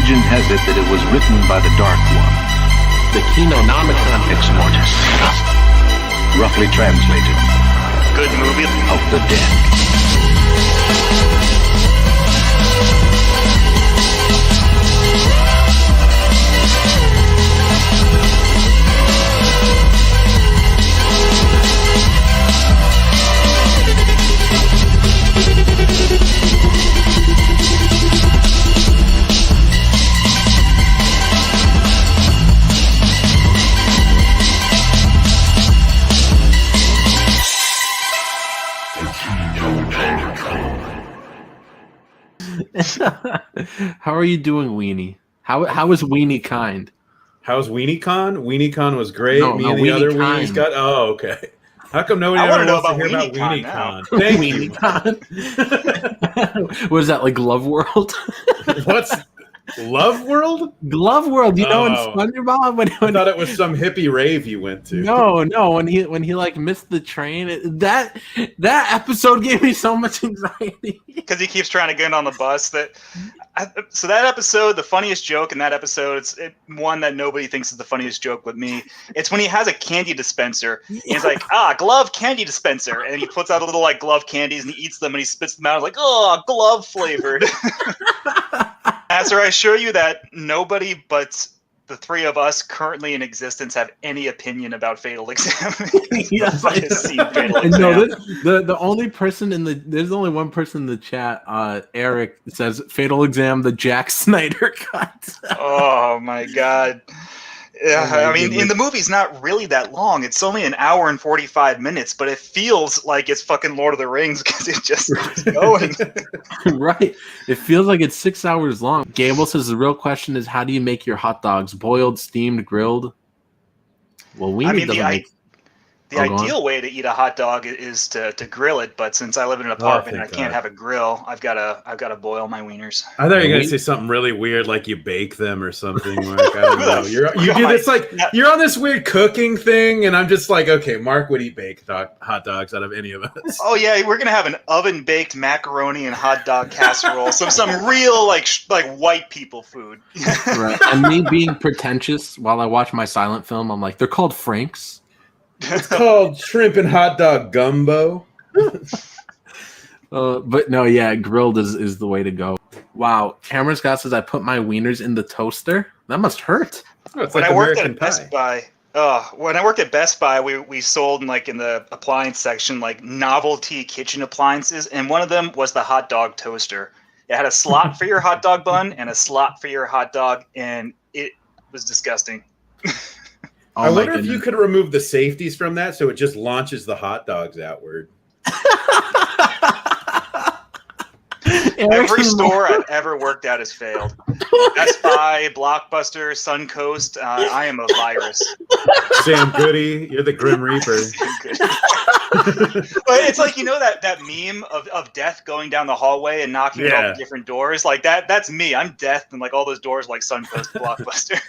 Legend has it that it was written by the Dark One. The Kinonomicon Ex Mortis. Roughly translated, Good movie. of the dead. How are you doing, Weenie? How is Weenie kind? How's WeenieCon? WeenieCon was great. No, Me no, and the other Weenie weenies got. Oh, okay. How come nobody I ever wanna know wants to hear about about WeenieCon WeenieCon? Thank you. WeenieCon. What is that, like Glove World? What's Love World? Glove World, you know, in Oh. SpongeBob when I thought it was some hippie rave you went to. no, when he like missed the train, that episode gave me so much anxiety. Because he keeps trying to get on the bus. So that episode, the funniest joke in that episode, it's one that nobody thinks is the funniest joke but me. It's when he has a candy dispenser. And he's like, glove candy dispenser. And he puts out a little like glove candies and he eats them and he spits them out like, oh, glove flavored. Answer, I assure you that nobody but the three of us currently in existence have any opinion about Fatal Exam. Yes, I know. The only person there's only one person in the chat. Eric says Fatal Exam, the Jack Snyder cut. Oh my god. Yeah, I mean, in the movie's not really that long. It's only an hour and 45 minutes, but it feels like it's fucking Lord of the Rings because it just keeps going. Right. It feels like it's 6 hours long. Gable says the real question is, how do you make your hot dogs? Boiled, steamed, grilled? Well, we need the ideal way to eat a hot dog is to grill it, but since I live in an apartment and I can't have a grill, I've got to boil my wieners. I thought you were gonna say something really weird, like you bake them or something. Like, I don't know. You do this like you're on this weird cooking thing, and I'm just like, okay, Mark would eat baked hot dogs out of any of us. Oh yeah, we're gonna have an oven baked macaroni and hot dog casserole, some real like white people food. Right. And me being pretentious while I watch my silent film, I'm like, they're called Franks. It's called shrimp and hot dog gumbo. But no, yeah, grilled is the way to go. Wow, Cameron Scott says I put my wieners in the toaster. That must hurt. Oh, it's when like I worked American at Best Buy, we sold in the appliance section like novelty kitchen appliances, and one of them was the hot dog toaster. It had a slot for your hot dog bun and a slot for your hot dog, and it was disgusting. I wonder if you could remove the safeties from that so it just launches the hot dogs outward. Every store I've ever worked at has failed. Best Buy, Blockbuster, Suncoast. I am a virus. Sam Goody, you're the Grim Reaper. But it's like, you know, that meme of Death going down the hallway and knocking at all the different doors? Like that's me. I'm Death, and like all those doors like Suncoast, Blockbuster.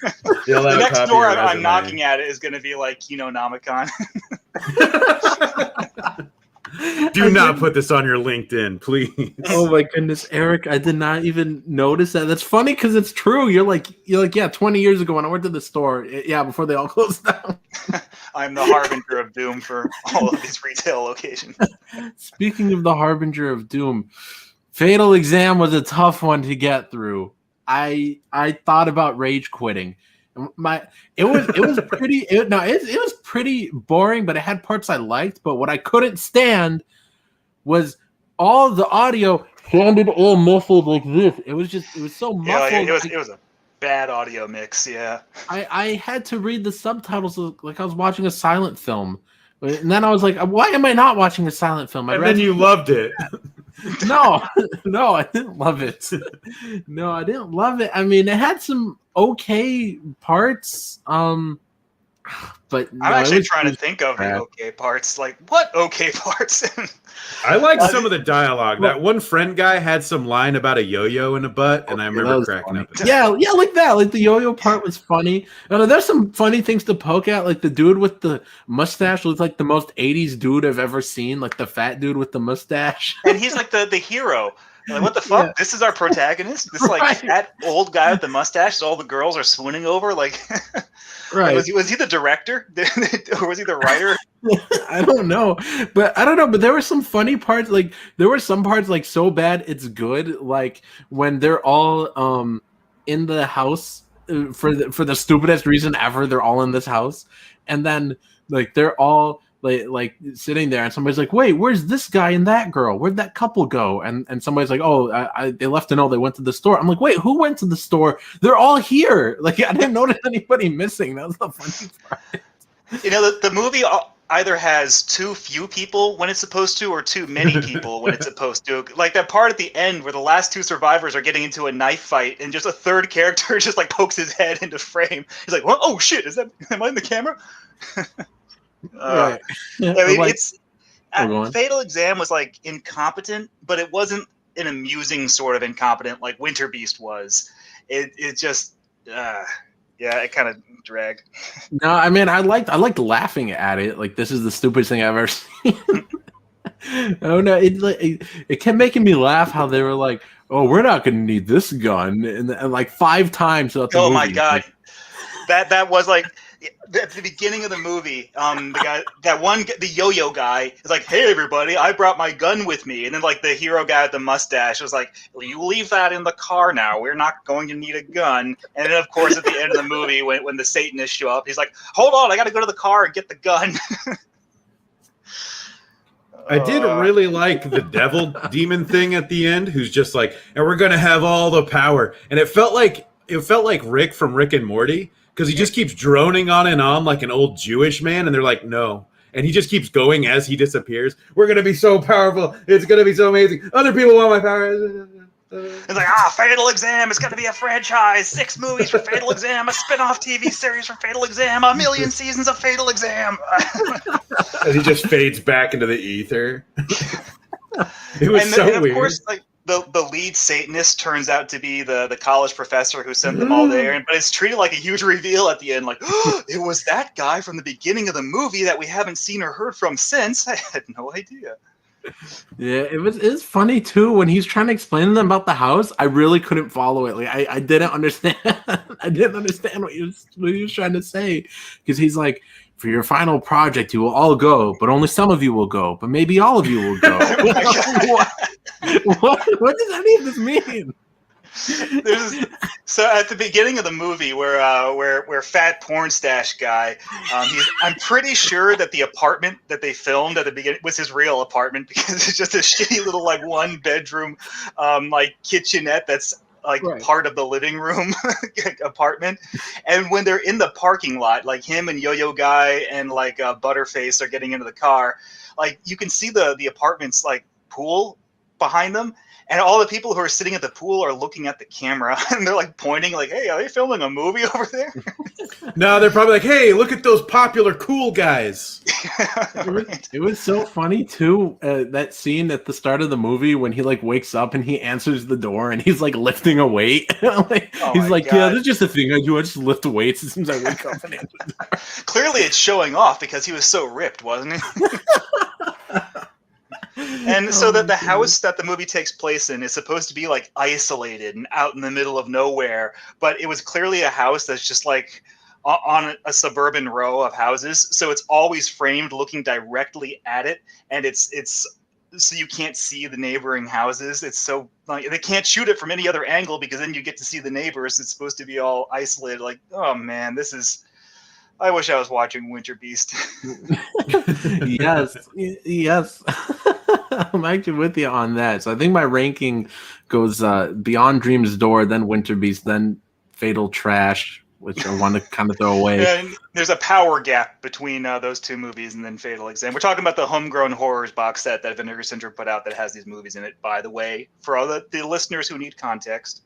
The next door I'm knocking at it is going to be like Kinonomicon. Do not put this on your LinkedIn, please. Oh my goodness, Eric! I did not even notice that. That's funny because it's true. You're like, yeah. 20 years ago when I went to the store, before they all closed down. I'm the harbinger of doom for all of these retail locations. Speaking of the harbinger of doom, Fatal Exam was a tough one to get through. I thought about rage quitting. It was pretty boring, but it had parts I liked. But what I couldn't stand was all the audio sounded all muffled like this. It was so muffled. Yeah, it was a bad audio mix. Yeah, I had to read the subtitles like I was watching a silent film, and then I was like, why am I not watching a silent film? And then you loved it. No, I didn't love it. No, I didn't love it. I mean, it had some okay parts, but I'm actually trying to think of the okay parts. Like, what okay parts? I like some of the dialogue. That one friend guy had some line about a yo-yo in a butt, and I remember cracking up. Yeah, like that. Like the yo-yo part was funny. There's some funny things to poke at. Like the dude with the mustache looks like the most 80s dude I've ever seen. Like the fat dude with the mustache. And he's like the hero. Like, what the fuck? Yeah. This is our protagonist? This like fat old guy with the mustache all the girls are swooning over? Like, Right. was he the director? Or was he the writer? I don't know. But there were some funny parts. Like there were some parts like so bad it's good. Like when they're all in the house for the stupidest reason ever, they're all in this house. And then like they're all like sitting there, and somebody's like, "Wait, where's this guy and that girl? Where'd that couple go?" And somebody's like, "Oh, they left a note. They went to the store." I'm like, "Wait, who went to the store? They're all here." Like I didn't notice anybody missing. That was the funny part. You know, the movie either has too few people when it's supposed to, or too many people when it's supposed to. Like that part at the end where the last two survivors are getting into a knife fight, and just a third character just like pokes his head into frame. He's like, "What? Oh shit! Am I in the camera?" Right. I mean, Like- it's go on. Fatal Exam was like incompetent, but it wasn't an amusing sort of incompetent like Winter Beast was. It just it kind of dragged. No, I mean I liked laughing at it. Like this is the stupidest thing I've ever seen. Oh no, it kept making me laugh how they were like, "Oh, we're not going to need this gun," and like 5 times throughout the movie. Oh my god, that was like at the beginning of the movie. The guy, the yo-yo guy, is like, "Hey everybody, I brought my gun with me," and then like the hero guy with the mustache was like, "Well, you leave that in the car now. We're not going to need a gun." And then of course at the end of the movie, when the Satanists show up, he's like, "Hold on, I got to go to the car and get the gun." I did really like the devil demon thing at the end, who's just like, "And we're gonna have all the power," and it felt like Rick from Rick and Morty. Because he just keeps droning on and on like an old Jewish man, and they're like, "No." And he just keeps going as he disappears. "We're going to be so powerful. It's going to be so amazing. Other people want my power." It's like, Fatal Exam is going to be a franchise. 6 movies for Fatal Exam, a spin-off TV series for Fatal Exam, 1,000,000 seasons of Fatal Exam. As he just fades back into the ether. It was so and of weird. course, like, the lead Satanist turns out to be the college professor who sent them all there, but it's treated like a huge reveal at the end. Like, it was that guy from the beginning of the movie that we haven't seen or heard from since. I had no idea. Yeah, it's funny too when he's trying to explain to them about the house. I really couldn't follow it. Like I didn't understand. I didn't understand what he was trying to say, because he's like, "For your final project, you will all go, but only some of you will go, but maybe all of you will go." What does any of this mean? So at the beginning of the movie, where fat porn stash guy, I'm pretty sure that the apartment that they filmed at the beginning was his real apartment, because it's just a shitty little like 1-bedroom like kitchenette that's like part of the living room apartment. And when they're in the parking lot, like him and Yo-Yo Guy and like Butterface are getting into the car, like you can see the apartment's like pool behind them, and all the people who are sitting at the pool are looking at the camera, and they're like pointing like, "Hey, are they filming a movie over there?" No, they're probably like, "Hey, look at those popular cool guys." It was so funny too, that scene at the start of the movie when he like wakes up and he answers the door and he's like lifting a weight. He's like, God. "Yeah, that's just a thing I do. I just lift weights as soon as I wake up and answer the door." Clearly it's showing off because he was so ripped, wasn't he? And so that the house that the movie takes place in is supposed to be like isolated and out in the middle of nowhere, but it was clearly a house that's just like on a suburban row of houses, so it's always framed looking directly at it, and it's so you can't see the neighboring houses. It's so like they can't shoot it from any other angle, because then you get to see the neighbors. It's supposed to be all isolated. Like, oh man, this is. I wish I was watching Winter Beast. Yes. I'm actually with you on that. So I think my ranking goes Beyond Dream's Door, then Winter Beast, then Fatal Trash, which I want to kind of throw away. And there's a power gap between those two movies and then Fatal Exam. We're talking about the Homegrown Horrors box set that Vinegar Syndrome put out that has these movies in it, by the way, for all the listeners who need context.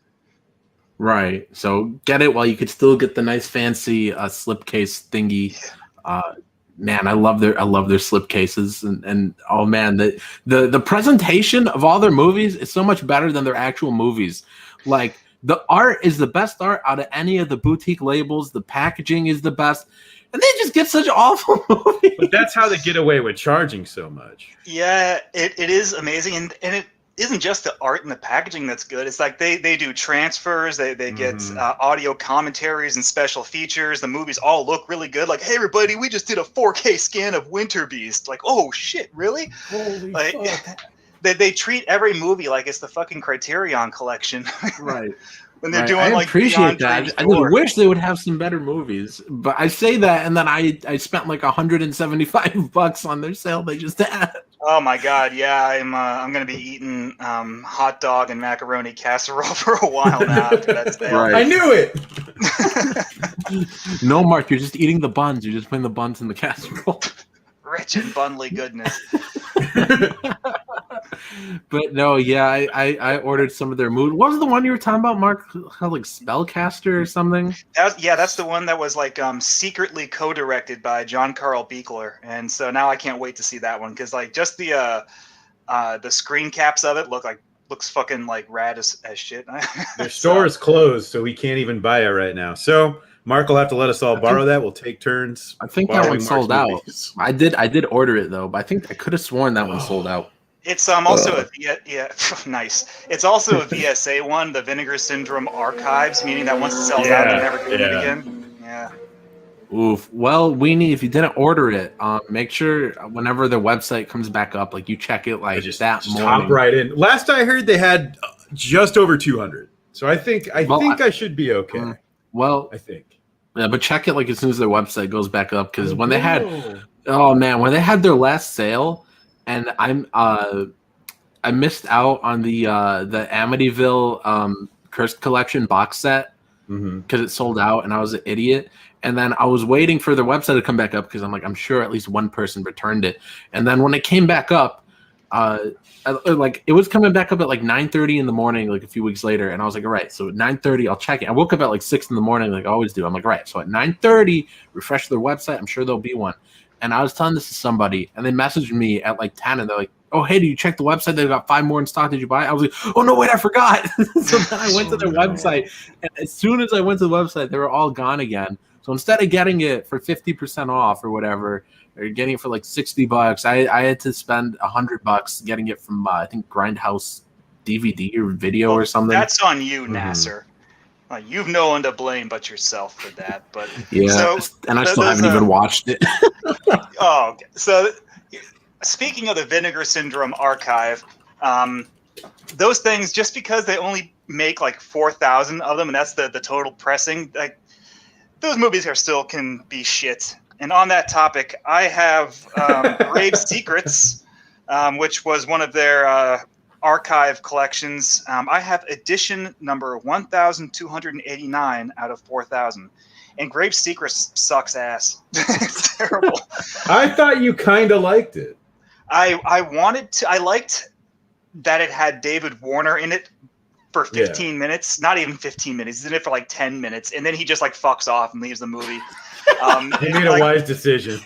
Right. So get it while you could still get the nice fancy slipcase thingy. Man, I love their slipcases, and oh man, the presentation of all their movies is so much better than their actual movies. Like the art is the best art out of any of the boutique labels. The packaging is the best, and they just get such awful movies. But that's how they get away with charging so much. Yeah, it is amazing, and isn't just the art and the packaging that's good. It's like they do transfers, they get audio commentaries and special features. The movies all look really good. Like, hey everybody, we just did a 4K scan of Winter Beast. Like, oh shit, really? Holy Like, fuck. they treat every movie like it's the fucking Criterion collection. Right. When they're Right. doing I like appreciate Beyond that. Dreams I just 4. wish they would have some better movies. But I say that, and then I spent like $175 on their sale they just had. Oh my god, yeah, I'm gonna be eating hot dog and macaroni casserole for a while now after that sale. Right. I knew it. No, Mark, you're just eating the buns. You're just putting the buns in the casserole. Rich and bundly goodness. But no, yeah, I ordered some of their mood. What was the one you were talking about, Mark? Called like Spellcaster or something? That's the one that was like secretly co-directed by John Carl Buechler, and so now I can't wait to see that one because like just the screen caps of it looks fucking like rad as shit. Their store is closed, so we can't even buy it right now. So Mark will have to let us all borrow that. We'll take turns. I think that borrowing one sold Mark's out. movies. I did order it though, but I think I could have sworn that one sold out. It's also nice. It's also a VSA one, the Vinegar Syndrome Archives, meaning that once it sells out, they're never doing it again. Yeah. Oof. Well, Weenie, if you didn't order it, make sure whenever the website comes back up, like you check it like that morning. Hop right in. Last I heard, they had just over 200. So I think I should be okay. Well, I think. Yeah, but check it like as soon as their website goes back up because when they had when they had their last sale, and I missed out on the Amityville Cursed Collection box set because it sold out, and I was an idiot. And then I was waiting for their website to come back up because I'm sure at least one person returned it. And then when it came back up, it was coming back up at like 9:30 in the morning, like a few weeks later, and I was like, all right, so at 9:30 I'll check it. I woke up at like 6 in the morning, like I always do. I'm like, all right, so at 9:30, refresh their website. I'm sure there'll be one. And I was telling this to somebody, and they messaged me at like 10, and they're like, oh, hey, did you check the website? They've got 5 more in stock. Did you buy it? I was like, oh, no, wait, I forgot. So then I went to their website, and as soon as I went to the website, they were all gone again. So instead of getting it for 50% off or whatever, or getting it for like $60, I had to spend $100 getting it from, I think, Grindhouse DVD or video or something. That's on you, Nasser. You've no one to blame but yourself for that. But yeah, and I still haven't even watched it. Oh, so speaking of the Vinegar Syndrome archive, those things, just because they only make like 4,000 of them, and that's the total pressing, like those movies can be shit. And on that topic, I have Grave Secrets, which was one of their archive collections. I have edition number 1,289 out of 4,000. And Grave Secrets sucks ass. It's terrible. I thought you kind of liked it. I liked that it had David Warner in it for 15 minutes. Not even 15 minutes. He's in it for like 10 minutes. And then he just like fucks off and leaves the movie. He made a wise decision.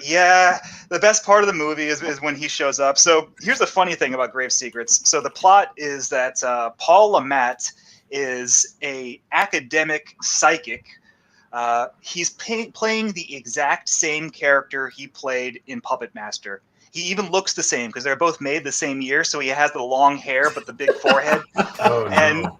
Yeah, the best part of the movie is when he shows up. So here's the funny thing about Grave Secrets. So the plot is that Paul Lamette is a academic psychic. He's playing the exact same character he played in Puppet Master. He even looks the same because they're both made the same year. So he has the long hair but the big forehead. Oh, no.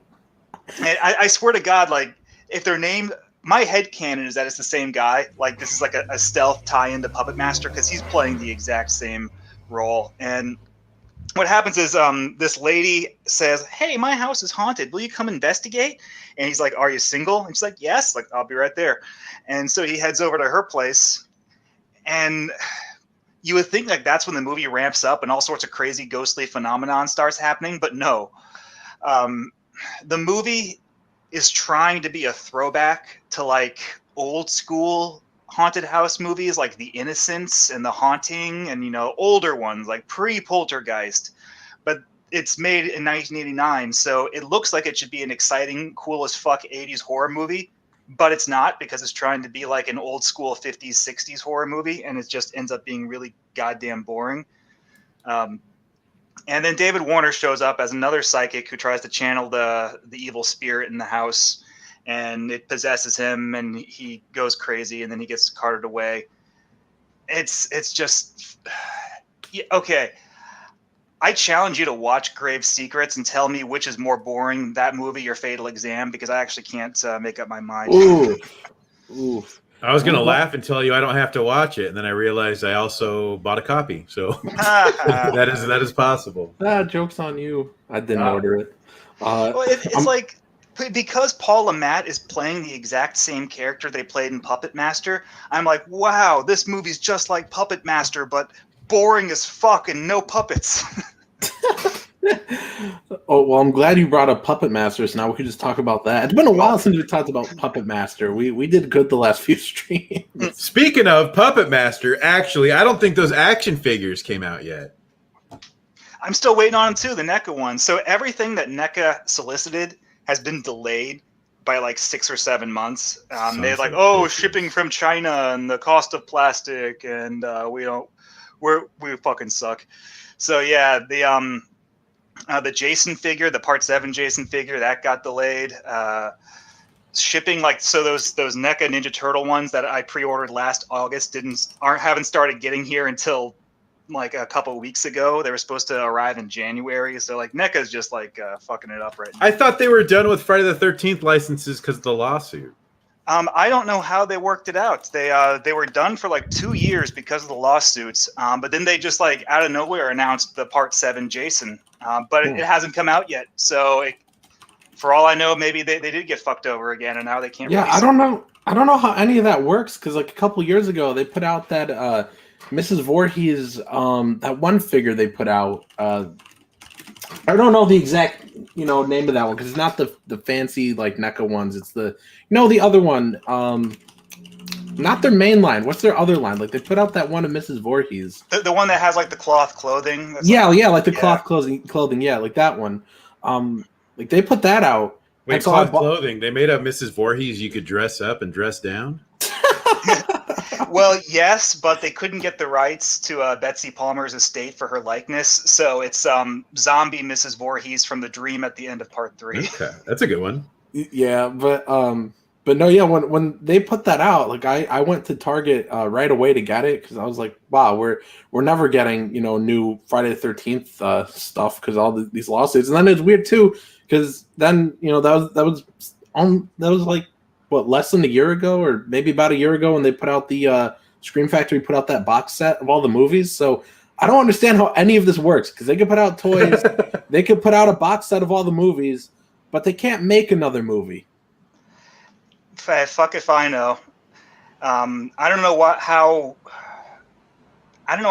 And I swear to God, like if they're named. My headcanon is that it's the same guy. Like this is like a stealth tie-in to Puppet Master because he's playing the exact same role. And what happens is this lady says, "Hey, my house is haunted. Will you come investigate?" And he's like, "Are you single?" And she's like, "Yes." Like, "I'll be right there." And so he heads over to her place. And you would think like that's when the movie ramps up and all sorts of crazy ghostly phenomenon starts happening. But no. The movie is trying to be a throwback to like old school haunted house movies like The Innocents and The Haunting and, older ones like pre-Poltergeist. But it's made in 1989, so it looks like it should be an exciting, cool as fuck 80s horror movie, but it's not because it's trying to be like an old school 50s, 60s horror movie, and it just ends up being really goddamn boring. And then David Warner shows up as another psychic who tries to channel the evil spirit in the house, and it possesses him, and he goes crazy, and then he gets carted away. It's just okay. I challenge you to watch Grave Secrets and tell me which is more boring, that movie or Fatal Exam, because I actually can't make up my mind. Ooh. I was gonna laugh and tell you I don't have to watch it, and then I realized I also bought a copy, so that is possible. Joke's on you. I didn't order it. Well, it's like, because Paul LaMatt is playing the exact same character they played in Puppet Master, I'm like, wow, this movie's just like Puppet Master, but boring as fuck and no puppets. Oh, well, I'm glad you brought up Puppet Master, so now we can just talk about that. It's been a while since we talked about Puppet Master. We did good the last few streams. Speaking of Puppet Master, actually, I don't think those action figures came out yet. I'm still waiting on them too, the NECA ones. So everything that NECA solicited has been delayed by like 6 or 7 months. They're like, oh, shipping from China and the cost of plastic, and we fucking suck. So yeah, the Jason figure, the Part 7 Jason figure, that got delayed. Shipping, like, so those NECA Ninja Turtle ones that I pre-ordered last August haven't started getting here until like a couple of weeks ago. They were supposed to arrive in January, so like NECA's just like fucking it up right now. I thought they were done with Friday the 13th licenses because of the lawsuit. I don't know how they worked it out. They were done for like 2 years because of the lawsuits, but then they just like out of nowhere announced the Part 7 Jason, but it hasn't come out yet. So for all I know, maybe they did get fucked over again, and now they can't. Yeah, I don't know how any of that works, because like a couple years ago they put out that Mrs. Voorhees, that one figure they put out. I don't know the exact name of that one, because it's not the fancy like NECA ones. It's the other one. Not their main line. What's their other line? Like they put out that one of Mrs. Voorhees. The one that has like the cloth clothing. Like the cloth clothing. Yeah, like that one. Like they put that out. Wait, cloth clothing. They made a Mrs. Voorhees you could dress up and dress down? Well, yes, but they couldn't get the rights to Betsy Palmer's estate for her likeness, so it's zombie Mrs. Voorhees from the Dream at the end of Part 3. Okay, that's a good one. Yeah, but no, yeah. When they put that out, like I went to Target right away to get it, because I was like, wow, we're never getting new Friday the 13th stuff because all these lawsuits. And then it's weird too, because then that was like, what, less than a year ago, or maybe about a year ago, when they put out the Scream Factory put out that box set of all the movies. So I don't understand how any of this works, because they could put out toys, they could put out a box set of all the movies, but they can't make another movie. Fuck if I know. I don't know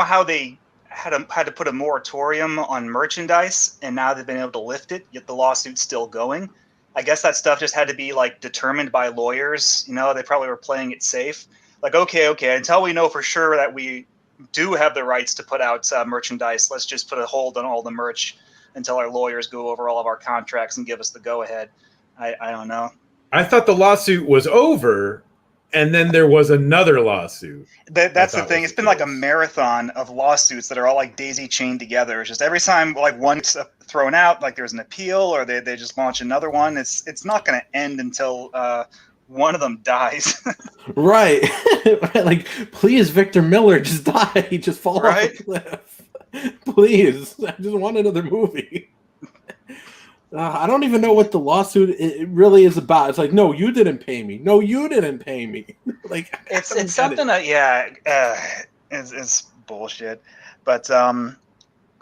how they had to put a moratorium on merchandise, and now they've been able to lift it, yet the lawsuit's still going. I guess that stuff just had to be like determined by lawyers. They probably were playing it safe. Like, okay, until we know for sure that we do have the rights to put out merchandise, let's just put a hold on all the merch until our lawyers go over all of our contracts and give us the go-ahead. I don't know. I thought the lawsuit was over, and then there was another lawsuit. That's the thing. It's been like a marathon of lawsuits that are all like daisy chained together. It's just every time like one's thrown out, like there's an appeal, or they just launch another one. It's not going to end until one of them dies. Right. Like, please, Victor Miller, just die. Just fall off the cliff. Please. I just want another movie. I don't even know what the lawsuit it really is about. It's like, no, you didn't pay me. No, you didn't pay me. Like, it's something that it's bullshit. But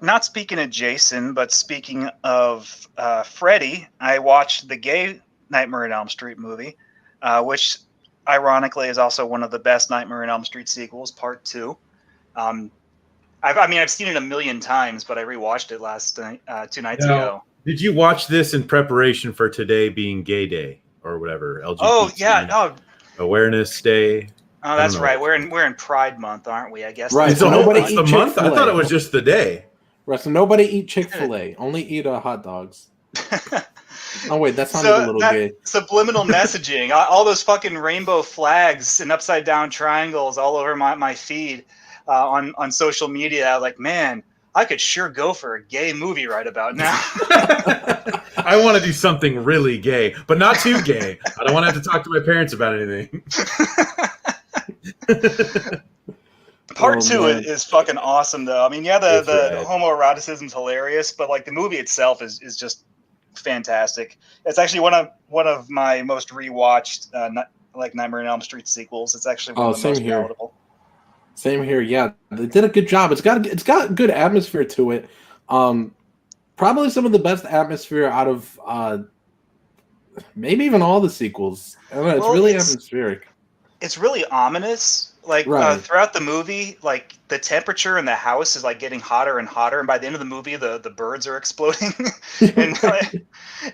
not speaking of Jason, but speaking of Freddy, I watched the gay Nightmare on Elm Street movie, which ironically is also one of the best Nightmare on Elm Street sequels, Part 2. I've seen it a million times, but I rewatched it last night, 2 nights ago. Did you watch this in preparation for today being Gay Day or whatever? LGBT Oh yeah, Awareness Day. Oh, that's right. We're in Pride Month, aren't we? I guess. Right. So nobody eat the month. I thought it was just the day. Right. So nobody eat Chick-fil-A. Only eat hot dogs. Oh wait, that sounded a little gay. Subliminal messaging. All those fucking rainbow flags and upside down triangles all over my feed on social media. Like, man, I could sure go for a gay movie right about now. I want to do something really gay, but not too gay. I don't want to have to talk to my parents about anything. Part Oh, two man. is fucking awesome, though. I mean, yeah, the It's rad. homoeroticism's hilarious, but like the movie itself is just fantastic. It's actually one of my most rewatched like Nightmare on Elm Street sequels. It's actually one Oh, of the same most here. palatable. Same here. Yeah, they did a good job. It's got good atmosphere to it. Probably some of the best atmosphere out of maybe even all the sequels. I don't know, it's Well, really atmospheric. It's really ominous. Like Right. throughout the movie, like the temperature in the house is like getting hotter and hotter, and by the end of the movie, the birds are exploding, and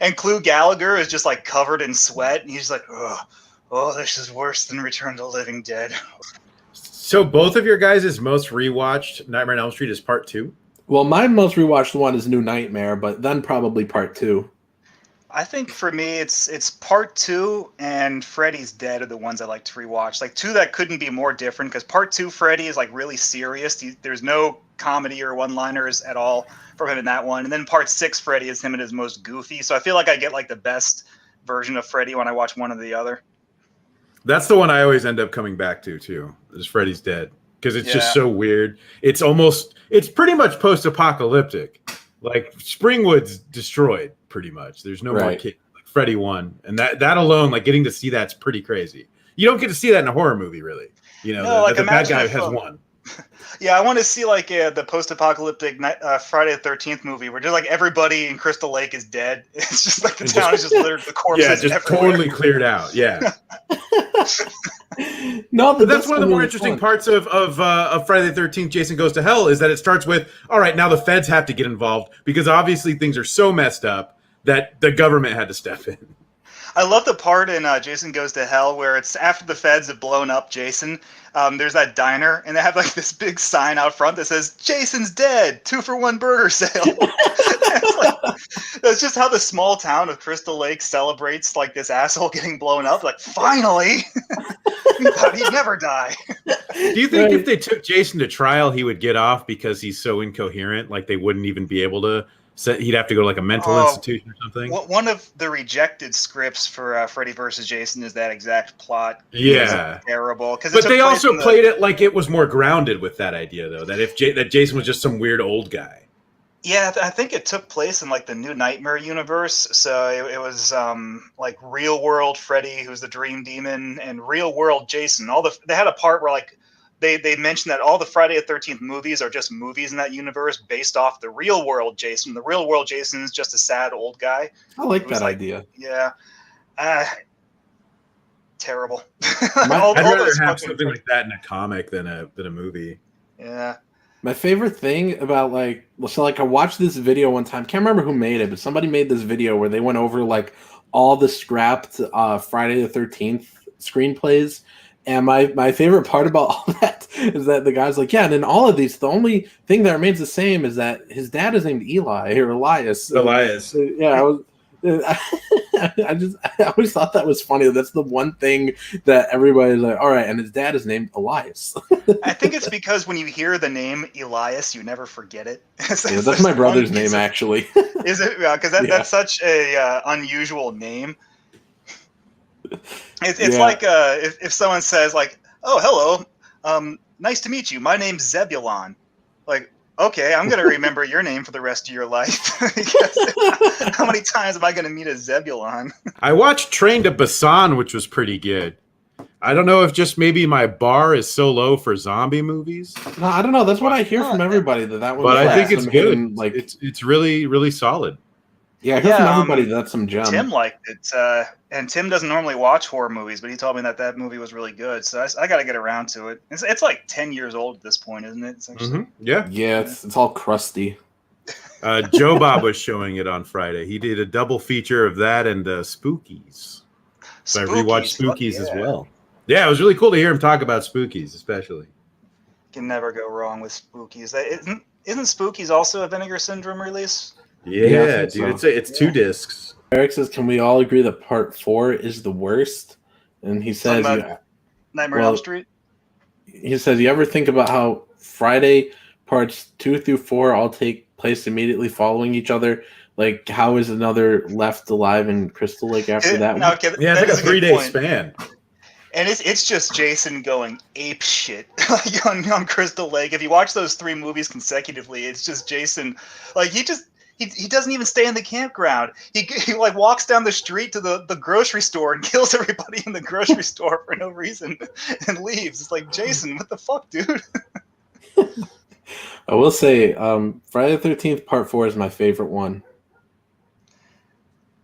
and Clu Gallagher is just like covered in sweat, and he's like, oh, this is worse than Return to the Living Dead. So both of your guys' most rewatched Nightmare on Elm Street is part 2? Well, my most rewatched one is New Nightmare, but then probably part 2. I think for me, it's part 2 and Freddy's Dead are the ones I like to rewatch. Like two that couldn't be more different because part 2 Freddy is like really serious. There's no comedy or one-liners at all from him in that one. And then part 6 Freddy is him at his most goofy. So I feel like I get like the best version of Freddy when I watch one or the other. That's the one I always end up coming back to too. Is Freddy's Dead because it's just Yeah. so weird. It's pretty much post-apocalyptic. Like Springwood's destroyed pretty much. There's no more Right. kids. Like Freddy won, and that alone, like getting to see that's pretty crazy. You don't get to see that in a horror movie, really. You know, No, like, the bad imagine guy if, has won. Yeah, I want to see like the post-apocalyptic Friday the 13th movie where just like everybody in Crystal Lake is dead. It's just like the And town is just littered with corpses. Yeah, just everywhere. totally cleared out. Yeah. No, But that's one of the more really interesting fun. parts of Friday the 13th, Jason Goes to Hell, is that it starts with, all right, now the feds have to get involved because obviously things are so messed up that the government had to step in. I love the part in Jason Goes to Hell where it's after the feds have blown up Jason. There's that diner, and they have like this big sign out front that says, "Jason's dead, 2-for-1 burger sale." That's just how the small town of Crystal Lake celebrates like this asshole getting blown up. Like, finally! He thought he'd never die. Do you think Right. if they took Jason to trial, he would get off because he's so incoherent? Like they wouldn't even be able to. He'd have to go to like a mental institution or something. One of the rejected scripts for Freddy vs. Jason is that exact plot. Yeah. It's terrible. But they also played it like it was more grounded with that idea, though, that that Jason was just some weird old guy. Yeah, I think it took place in like the New Nightmare universe. So it was like real world Freddy, who's the Dream Demon, and real world Jason. They had a part where like they mentioned that all the Friday the 13th movies are just movies in that universe based off the real world Jason. The real world Jason is just a sad old guy. I like It was that like- idea. Yeah. Terrible. I'd rather have something like that in a comic than a movie. Yeah. My favorite thing about I watched this video one time. Can't remember who made it, but somebody made this video where they went over like all the scrapped Friday the 13th screenplays. And my favorite part about all that is that the guy's like, yeah, and in all of these, the only thing that remains the same is that his dad is named Eli or Elias. Elias. Yeah, I always thought that was funny. That's the one thing that everybody's like, all right, and his dad is named Elias. I think it's because when you hear the name Elias, you never forget it. Yeah, that's my brother's name, actually. Is it? Because that's such a unusual name. It's like if someone says like, "Oh, hello, nice to meet you. My name's Zebulon." Like, okay, I'm gonna remember your name for the rest of your life. Because how many times am I gonna meet a Zebulon? I watched Train to Busan, which was pretty good. I don't know if just maybe my bar is so low for zombie movies, No, I don't know. That's what I hear from everybody. That one. but I think it's some good. hidden, like, It's really, really solid. yeah, I hear from everybody that's some gem. Tim liked it, and Tim doesn't normally watch horror movies, but he told me that movie was really good. So I got to get around to it. It's like 10 years old at this point, isn't it? It's actually, Yeah. Yeah, it's all crusty. Joe Bob was showing it on Friday. He did a double feature of that and Spookies. So I rewatched Spookies as well. Yeah, it was really cool to hear him talk about Spookies, especially. Can never go wrong with Spookies. Isn't Spookies also a Vinegar Syndrome release? Yeah, I dude, think it's 2 discs. Eric says, "Can we all agree that part 4 is the worst?" And he says, Nightmare on Elm Street. He says, "You ever think about how Friday parts 2 through 4 all take place immediately following each other? Like, how is another left alive in Crystal Lake after that one?" Okay, Yeah, that it's is like a good 3-day point. span. And it's just Jason going ape shit like on Crystal Lake. If you watch those 3 movies consecutively, it's just Jason. Like he doesn't even stay in the campground. He like walks down the street to the grocery store and kills everybody in the grocery store for no reason and leaves. It's like, Jason, what the fuck, dude? I will say, Friday the 13th Part 4 is my favorite one.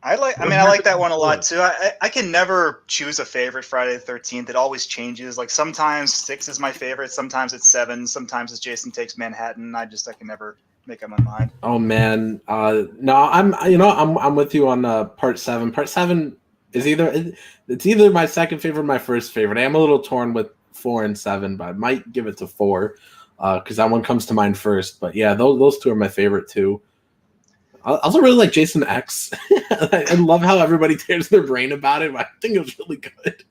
I like that one a lot too. I can never choose a favorite Friday the 13th. It always changes. Like sometimes 6 is my favorite, sometimes it's 7, sometimes it's Jason Takes Manhattan. I can never make up my mind. Oh man, no, I'm with you on Part 7. Part 7 is either my second favorite or my first favorite. I am a little torn with 4 and 7, but I might give it to 4 because that one comes to mind first. But yeah, those 2 are my favorite too. I also really like Jason X. I love how everybody tears their brain about it. But I think it was really good.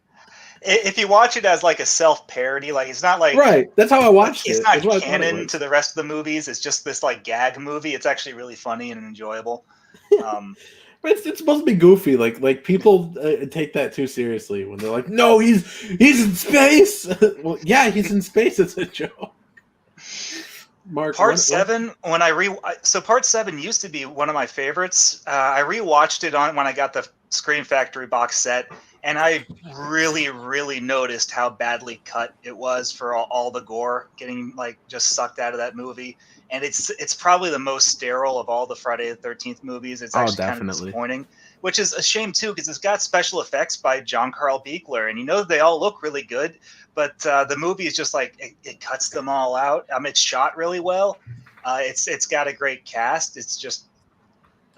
If you watch it as like a self-parody, like it's not like right. That's how I watched it. It's not canon to the rest of the movies. It's just this like gag movie. It's actually really funny and enjoyable. But it's supposed to be goofy. Like people take that too seriously when they're like, "No, he's in space." Well, yeah, he's in space. It's a joke. Mark, Part 7, when so Part 7 used to be one of my favorites. I rewatched it when I got the Scream Factory box set, and I really, really noticed how badly cut it was for all the gore getting like just sucked out of that movie. And it's probably the most sterile of all the Friday the 13th movies. It's actually kind of disappointing, which is a shame too, because it's got special effects by John Carl Buechler, and they all look really good. But the movie is just like it cuts them all out. It's shot really well. It's got a great cast. It's just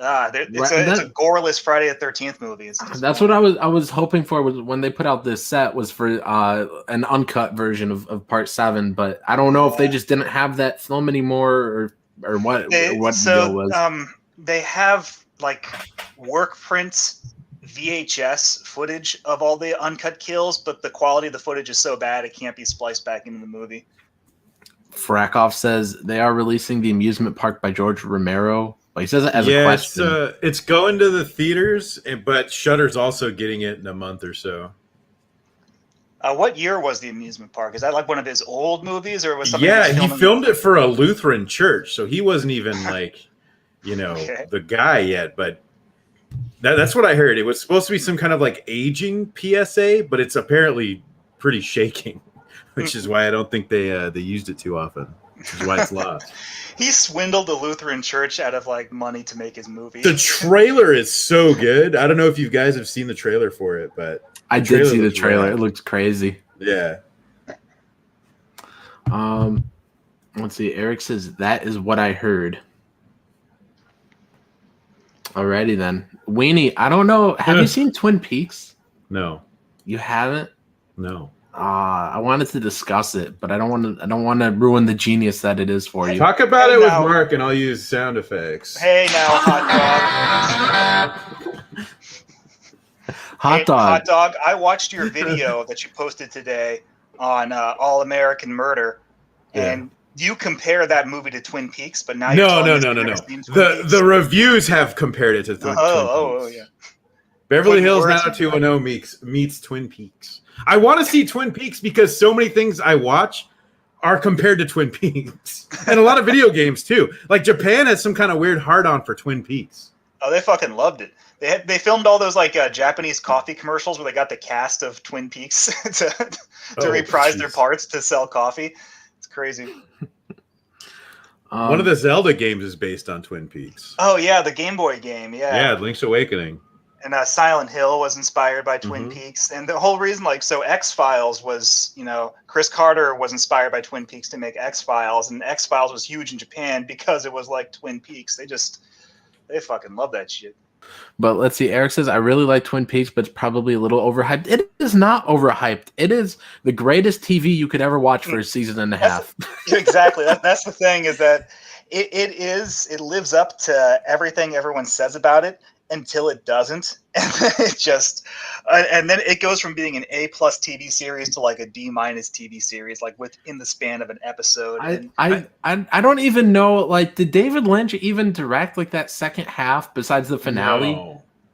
it's a goreless Friday the 13th movie. That's what I was hoping for when they put out this set was for an uncut version of Part 7. But I don't know if they just didn't have that film anymore or what. The deal was. They have like work prints. VHS footage of all the uncut kills, but the quality of the footage is so bad it can't be spliced back into the movie. Frakoff says they are releasing The Amusement Park by George Romero. But he says it as a question. It's going to the theaters, but Shudder's also getting it in a month or so. What year was The Amusement Park? Is that like one of his old movies, or was something? Yeah, he filmed it for a Lutheran church, so he wasn't even like, the guy yet, but. That's what I heard. It was supposed to be some kind of like aging PSA, but it's apparently pretty shaking, which is why I don't think they used it too often. Which is why it's lost. He swindled the Lutheran church out of like money to make his movie. The trailer is so good. I don't know if you guys have seen the trailer for it, but I did see the trailer. Rad. It looked crazy. Yeah. Let's see. Eric says that is what I heard. Alrighty then. Weenie, I don't know. Have you seen Twin Peaks? No. You haven't? No. I wanted to discuss it, but I don't want to ruin the genius that it is for you. Talk about it with Mark and I'll use sound effects. Hey now, hot dog. Hot dog, I watched your video that you posted today on All American Murder, and you compare that movie to Twin Peaks, but now no. The reviews have compared it to Twin Peaks. Oh, yeah. Beverly Hills 90210 meets Twin Peaks. I want to see Twin Peaks because so many things I watch are compared to Twin Peaks, and a lot of video games too. Like Japan has some kind of weird hard-on for Twin Peaks. Oh, they fucking loved it. They filmed all those like Japanese coffee commercials where they got the cast of Twin Peaks to reprise their parts to sell coffee. It's crazy. One of the Zelda games is based on Twin Peaks. Oh yeah, the Game Boy game. Yeah, Link's Awakening. And Silent Hill was inspired by Twin Peaks, and the whole reason, like, so X-Files was, Chris Carter was inspired by Twin Peaks to make X-Files, and X-Files was huge in Japan because it was like Twin Peaks. They fucking love that shit. But let's see. Eric says, I really like Twin Peaks, but it's probably a little overhyped. It is not overhyped. It is the greatest TV you could ever watch for a season and a half. Exactly. That's the thing, is that it lives up to everything everyone says about it until it doesn't. And then it goes from being an A+ TV series to like a D- TV series, like within the span of an episode. I don't even know, like, did David Lynch even direct like that second half besides the finale?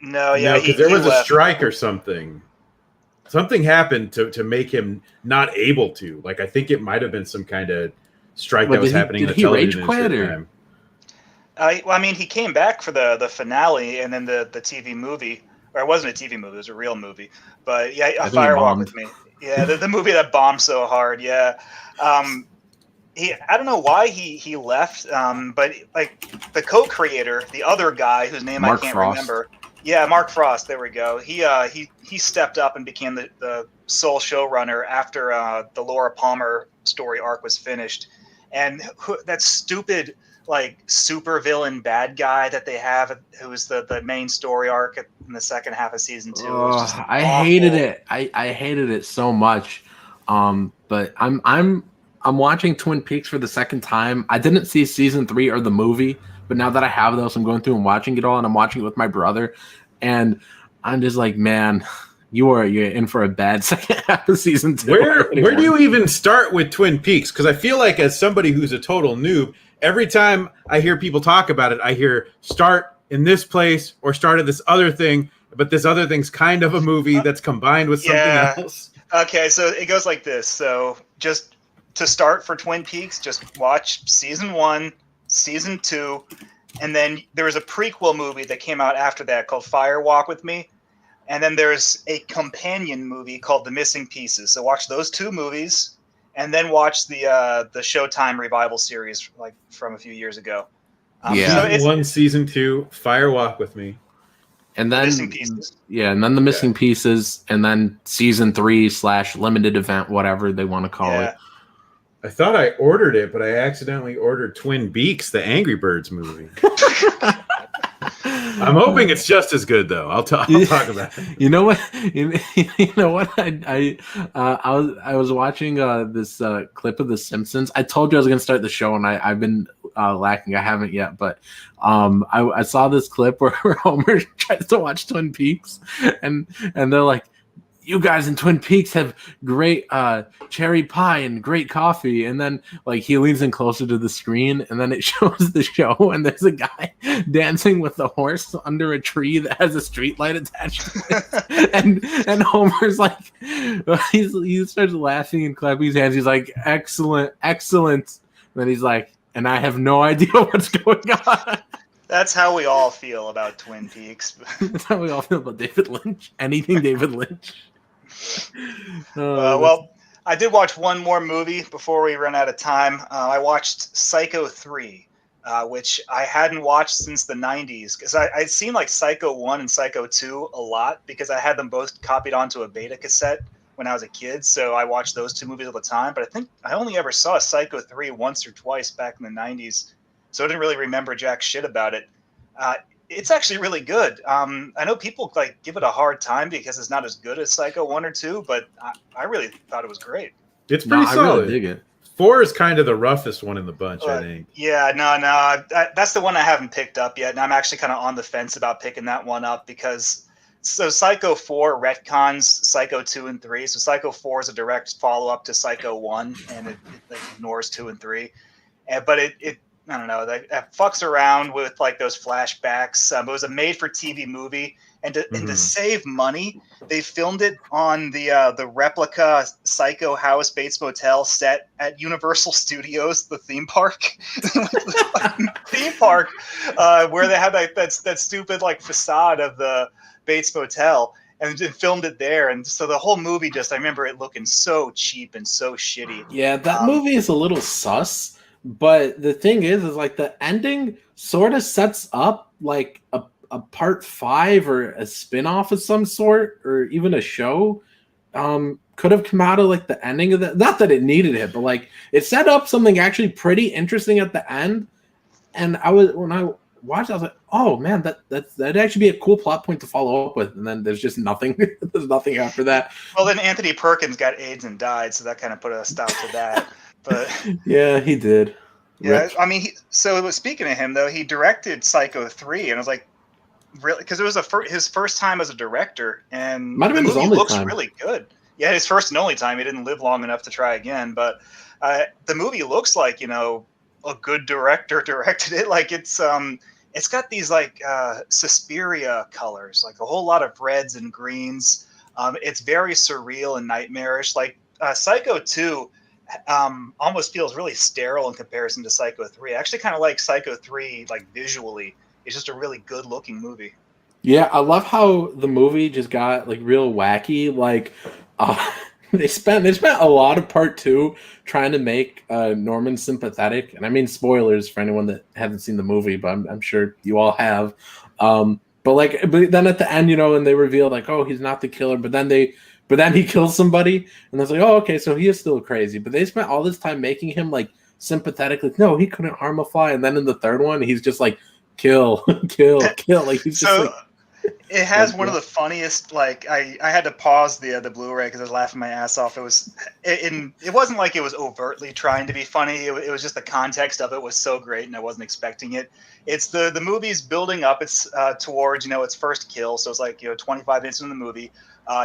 No, yeah, because there was a strike or something. something happened to make him not able to. Like, I think it might have been some kind of strike that was happening in the television industry at the time. Well, I mean, he came back for the finale and then the TV movie, or it wasn't a TV movie; it was a real movie. But yeah, A Fire Walk with Me. Yeah, the movie that bombed so hard. Yeah, I don't know why he left, but like the co-creator, the other guy whose name I can't remember. Yeah, Mark Frost. There we go. He stepped up and became the sole showrunner after the Laura Palmer story arc was finished, and that stupid like super villain bad guy that they have, who was the main story arc in the second half of season 2. I hated it. I hated it so much. But I'm watching Twin Peaks for the second time. I didn't see season 3 or the movie, but now that I have those, I'm going through and watching it all, and I'm watching it with my brother, and I'm just like, man, you're in for a bad second half of season 2. Where do you even start with Twin Peaks? Because I feel like, as somebody who's a total noob, every time I hear people talk about it, I hear start in this place or start at this other thing, but this other thing's kind of a movie that's combined with something else. Okay, so it goes like this. So just to start for Twin Peaks, just watch season 1, season 2, and then there was a prequel movie that came out after that called Fire Walk with Me. And then there's a companion movie called The Missing Pieces. So watch those 2 movies, and then watch the Showtime revival series like from a few years ago. Season 1, season 2, Fire Walk with Me, and then Missing Pieces. Yeah, and then The Missing Pieces, and then season 3 / limited event, whatever they want to call it. I thought I ordered it, but I accidentally ordered Twin Peaks, the Angry Birds movie. I'm hoping it's just as good, though. I'll talk about it. You know what? You know what? I was watching this clip of The Simpsons. I told you I was going to start the show, and I've been lacking. I haven't yet, but I saw this clip where Homer tries to watch Twin Peaks, and they're like, you guys in Twin Peaks have great cherry pie and great coffee. And then like he leans in closer to the screen, and then it shows the show, and there's a guy dancing with a horse under a tree that has a street light attached to it. and Homer's like, he starts laughing and clapping his hands. He's like, excellent. And then he's like, and I have no idea what's going on. That's how we all feel about Twin Peaks. That's how we all feel about David Lynch. Anything David Lynch. Well, I did watch one more movie before we run out of time. I watched Psycho 3, which I hadn't watched since the 90s, because I'd seen like Psycho 1 and Psycho 2 a lot because I had them both copied onto a beta cassette when I was a kid. So I watched those 2 movies all the time. But I think I only ever saw Psycho 3 once or twice back in the 90s. So I didn't really remember jack shit about it. It's actually really good. I know people like give it a hard time because it's not as good as Psycho 1 or 2, but I really thought it was great. It's pretty solid. I really dig it. 4 is kind of the roughest one in the bunch, I think. Yeah, no, that's the one I haven't picked up yet, and I'm actually kind of on the fence about picking that one up because Psycho 4 retcons Psycho 2 and 3. So Psycho 4 is a direct follow-up to Psycho 1, and it ignores 2 and 3. But it I don't know, that fucks around with like those flashbacks. It was a made-for-TV movie, and to save money, they filmed it on the replica Psycho House Bates Motel set at Universal Studios, the theme park. Where they had that stupid like facade of the Bates Motel, and filmed it there. And so the whole movie I remember it looking so cheap and so shitty. Yeah, that movie is a little sus. But the thing is like the ending sort of sets up like a part 5 or a spin-off of some sort, or even a show. Could have come out of like the ending of that. Not that it needed it, but like it set up something actually pretty interesting at the end. And when I watched it, I was like, oh man, that'd actually be a cool plot point to follow up with. And then there's just nothing. There's nothing after that. Well, then Anthony Perkins got AIDS and died, so that kind of put a stop to that. But yeah, he did. Yeah, Rich. I mean, speaking of him though, he directed Psycho 3, and I was like, really, because it was his first time as a director, and Might have the been his movie only looks time. Really good. Yeah, his first and only time. He didn't live long enough to try again, but the movie looks like a good director directed it. Like it's got these like Suspiria colors, like a whole lot of reds and greens. It's very surreal and nightmarish. Like Psycho 2 almost feels really sterile in comparison to Psycho 3. I actually kind of like Psycho 3 like visually. It's just a really good looking movie. Yeah, I love how the movie just got like real wacky. Like, uh, they spent a lot of part two trying to make Norman sympathetic, and I mean spoilers for anyone that hasn't seen the movie, but I'm sure you all have. But then at the end, and they reveal like, oh, he's not the killer, but then he kills somebody, and it's like, oh, okay, so he is still crazy. But they spent all this time making him like sympathetic, like, no, he couldn't harm a fly, and then in the third one, he's just like, kill, kill, kill, like he's just like. It has one of the funniest. Like I had to pause the Blu-ray because I was laughing my ass off. It wasn't like it was overtly trying to be funny. It was just the context of it was so great, and I wasn't expecting it. It's the movie's building up. It's towards its first kill. So it's like 25 minutes into the movie.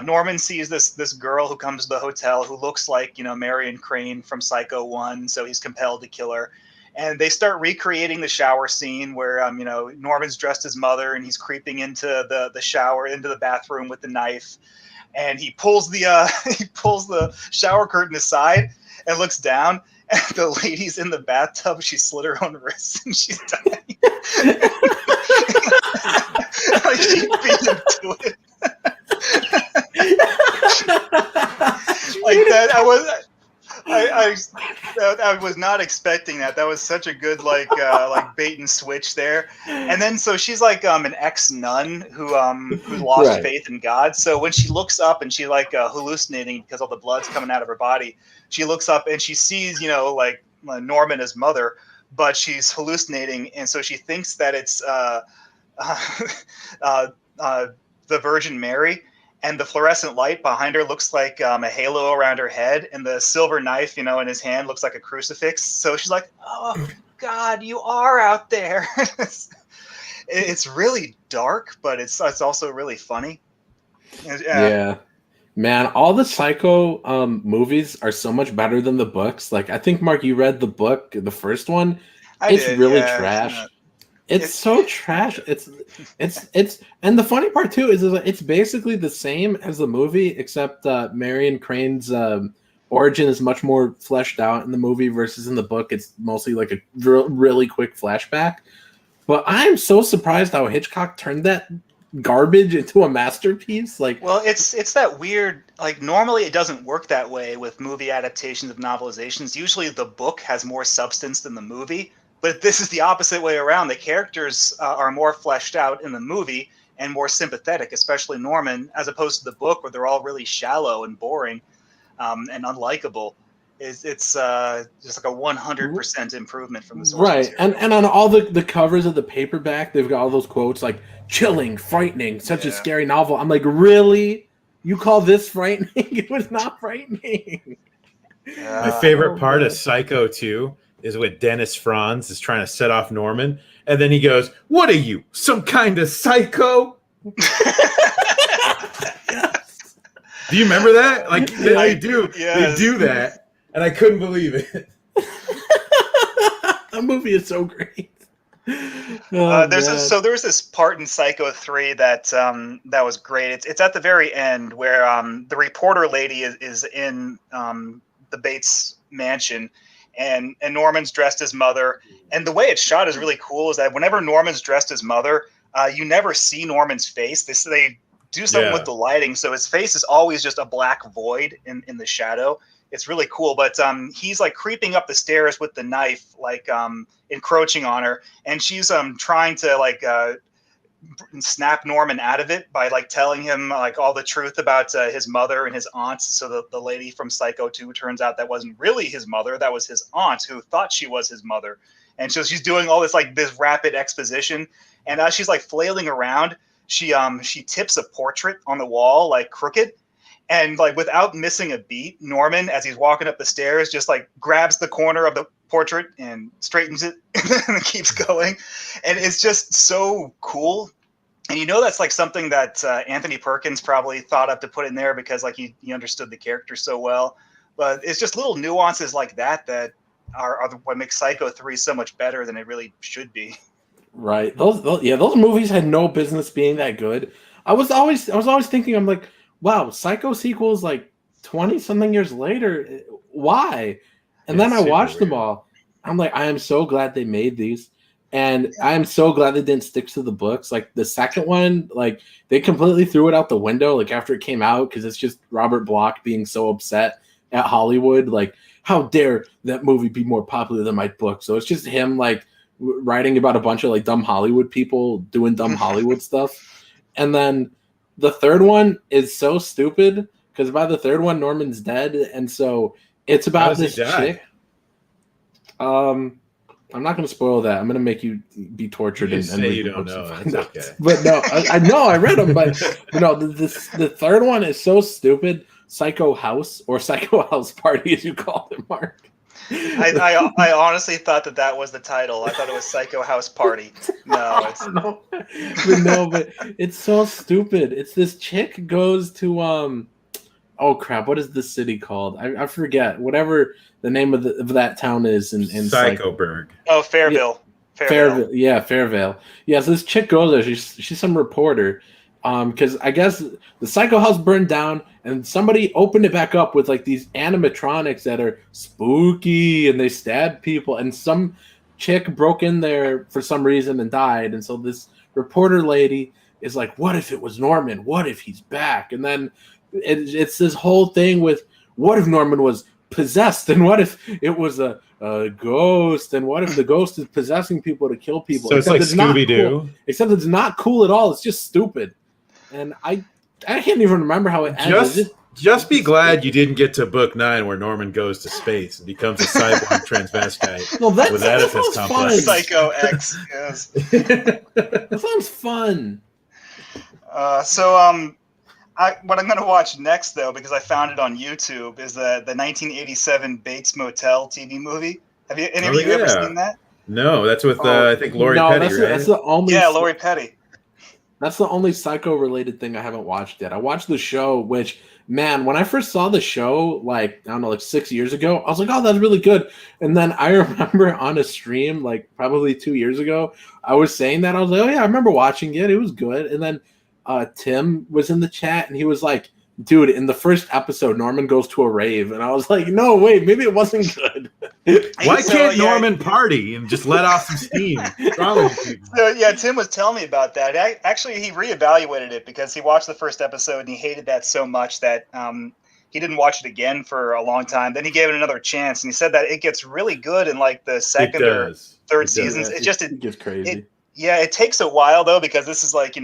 Norman sees this girl who comes to the hotel who looks like Marion Crane from Psycho 1. So he's compelled to kill her. And they start recreating the shower scene where, Norman's dressed as mother and he's creeping into the shower, into the bathroom with the knife. And he pulls the shower curtain aside and looks down. And the lady's in the bathtub. She slit her own wrists and she's dying. Like she beat him to it. Like that, I was not expecting that. That was such a good like bait and switch there. And then so she's like an ex-nun who lost faith in God. So when she looks up and she like hallucinating because all the blood's coming out of her body, she looks up and she sees like Norman as mother, but she's hallucinating, and so she thinks that it's the Virgin Mary. And the fluorescent light behind her looks like a halo around her head, and the silver knife, in his hand looks like a crucifix. So she's like, "Oh God, you are out there." It's really dark, but it's also really funny. Yeah, man, all the Psycho movies are so much better than the books. Like, I think Mark, you read the book, the first one. It's really trash. It's so trash. It's and the funny part too is it's basically the same as the movie, except Marion Crane's origin is much more fleshed out in the movie versus in the book. It's mostly like a really quick flashback. But I'm so surprised how Hitchcock turned that garbage into a masterpiece. Like, well, it's that weird. Like, normally it doesn't work that way with movie adaptations of novelizations. Usually the book has more substance than the movie. But this is the opposite way around. The characters are more fleshed out in the movie and more sympathetic, especially Norman, as opposed to the book where they're all really shallow and boring and unlikable. It's just like a 100% improvement from the source material. And on all the covers of the paperback, they've got all those quotes like chilling, frightening, such a scary novel. I'm like, really? You call this frightening? It was not frightening. My favorite part of Psycho 2 is when Dennis Franz is trying to set off Norman, and then he goes, "What are you, some kind of psycho?" Yes. Do you remember that? Like they do that, and I couldn't believe it. That movie is so great. There was this part in Psycho 3 that was great. It's at the very end where the reporter lady is in the Bates mansion. And Norman's dressed as mother, and the way it's shot is really cool. Is that whenever Norman's dressed as mother, you never see Norman's face. They do something with the lighting, so his face is always just a black void in the shadow. It's really cool. But he's like creeping up the stairs with the knife, like encroaching on her, and she's trying to like snap Norman out of it by like telling him like all the truth about his mother and his aunts. So the lady from Psycho 2 turns out that wasn't really his mother, that was his aunt who thought she was his mother. And so she's doing all this like this rapid exposition, and as she's like flailing around, she tips a portrait on the wall like crooked, and like without missing a beat, Norman, as he's walking up the stairs, just like grabs the corner of the portrait and straightens it and keeps going. And it's just so cool. And that's like something that Anthony Perkins probably thought up to put in there because like he understood the character so well. But it's just little nuances like that are what makes Psycho 3 so much better than it really should be. Right. Those movies had no business being that good. I was always thinking, I'm like, wow, Psycho sequels like 20 something years later. Why? And then I It's super watched them weird. all. I'm like, I am so glad they made these. And I am so glad they didn't stick to the books. Like the second one, like they completely threw it out the window, like after it came out, because it's just Robert Bloch being so upset at Hollywood. Like, how dare that movie be more popular than my book? So it's just him like writing about a bunch of like dumb Hollywood people doing dumb Hollywood stuff. And then the third one is so stupid because by the third one, Norman's dead, and so it's How about does he this die? chick. I'm not going to spoil that. I'm going to make you be tortured You and say read you the don't books and know. find That's out. okay. But no, I know I read them, but no, the third one is so stupid. Psycho House or Psycho House Party, as you called it, Mark. I honestly thought that was the title. I thought it was Psycho House Party. No, it's but it's so stupid. It's this chick goes to oh crap, what is the city called? I forget. Whatever the name of that town is in Psycho. Psychoberg. oh Fairville. Fairville. Yeah, Fairville. Yeah, so this chick goes there. She's some reporter. Because I guess the Psycho House burned down and somebody opened it back up with like these animatronics that are spooky and they stab people. And some chick broke in there for some reason and died. And so this reporter lady is like, what if it was Norman? What if he's back? And then it's this whole thing with what if Norman was possessed? And what if it was a ghost? And what if the ghost is possessing people to kill people? So it's like not Scooby-Doo. cool. Except it's not cool at all. It's just stupid. And I can't even remember how it ended. Just be glad you didn't get to book 9 where Norman goes to space and becomes a cyborg transvestite Well, that with sounds Oedipus fun. complex. Psycho X. Yes. That sounds fun. What I'm going to watch next, though, because I found it on YouTube, is the 1987 Bates Motel TV movie. Have you any of you ever seen that? No, that's with I think Lori Petty, right? That's the only. Yeah, Lori Petty. That's the only Psycho-related thing I haven't watched yet. I watched the show, which, man, when I first saw the show, like, I don't know, like 6 years ago, I was like, oh, that's really good. And then I remember on a stream, like, probably 2 years ago, I was saying that. I was like, oh, yeah, I remember watching it. It was good. And then Tim was in the chat, and he was like, dude, in the first episode, Norman goes to a rave. And I was like, no, wait, maybe it wasn't good. Why can't Norman party and just let off some steam? What's wrong with you? So, yeah, Tim was telling me about that. Actually, he reevaluated it because he watched the first episode and he hated that so much that he didn't watch it again for a long time. Then he gave it another chance, and he said that it gets really good in like the second or third seasons. It gets crazy. It takes a while though, because this is like,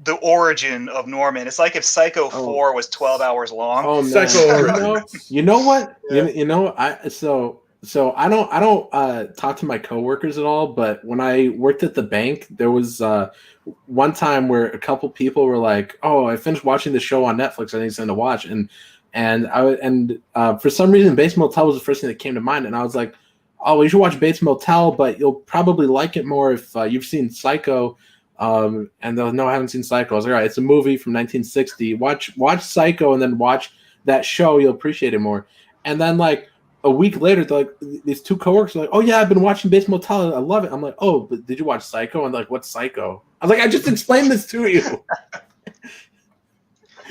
the origin of Norman. It's like if Psycho 4 was 12 hours long. Oh, Psycho you know what? Yeah. So I don't talk to my coworkers at all, but when I worked at the bank, there was one time where a couple people were like, "Oh, I finished watching the show on Netflix. I need something to watch." And for some reason, Bates Motel was the first thing that came to mind, and I was like, "Oh, well, you should watch Bates Motel, but you'll probably like it more if you've seen Psycho." And they're like, no, I haven't seen Psycho. I was like, all right, it's a movie from 1960. Watch Psycho and then watch that show. You'll appreciate it more. And then like a week later, they're like, these two coworkers are like, oh yeah, I've been watching Bates Motel. I love it. I'm like, oh, but did you watch Psycho? And they're like, what's Psycho? I was like, I just explained this to you.